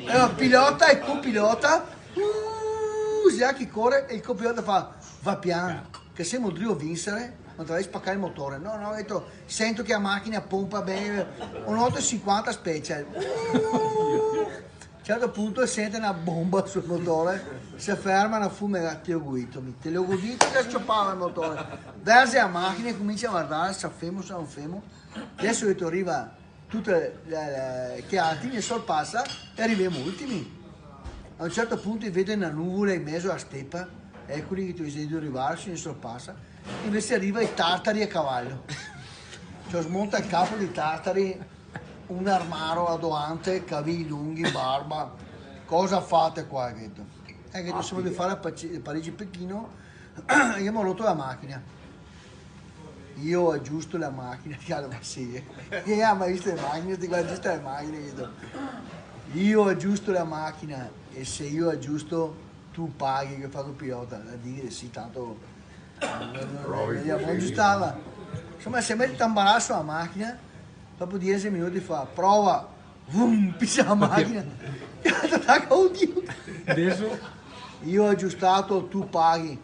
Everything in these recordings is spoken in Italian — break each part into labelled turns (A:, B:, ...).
A: Allora, pilota e copilota, già chi corre e il copilota fa, va piano, che se Modrio vincere, non dovrei spaccare il motore. No, no, ho detto, sento che la macchina pompa bene, un 850 special. A un certo punto sente una bomba sul motore, si ferma una fumera, te l'ho godito che scioppava il motore. Verse la macchina e comincia a guardare se fermo, se non fermo. Adesso ho detto, arriva tutte che altri ne sorpassa e arriviamo ultimi. A un certo punto vede una nuvola in mezzo alla steppa, eccoli che tu vedi di arrivarsi, ne sorpassa, invece arriva i tartari a cavallo. Cioè smonta il capo di tartari, un armaro adoante, capelli lunghi, barba. Cosa fate qua? Che detto, se voglio fare Parigi-Pechino, io mi ho rotto la macchina. Io aggiusto la macchina, ma sì, chi ha mai visto le macchine? Ti guarda, aggiusta le macchine, io aggiusto la macchina e se io aggiusto tu paghi che fa il pilota, a dire sì, tanto vogliamo aggiustarla. Insomma, se metti tambarasso la macchina, dopo 10 minuti fa prova, boom, piccia la macchina, oddio.
B: Adesso
A: Io ho aggiustato, tu paghi,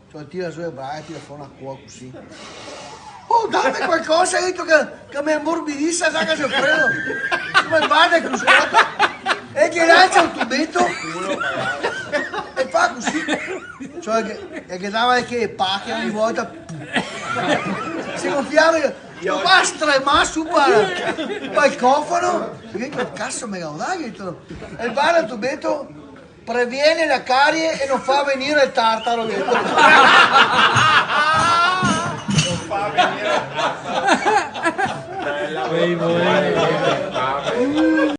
A: cioè tira su le braccia e tira fuori una cuoca così. Oh, date qualcosa, hai detto che mi ammorbidisse, sa che se preso. Come vada il cruscotto e gli lancia un tubetto e fa così. Cioè che dava che pacchia ogni volta. Si gonfiava, io va a stremare su il cofano. Che cazzo me la dai? E il bar al tubetto previene la carie e non fa venire il tartaro.
B: Bella,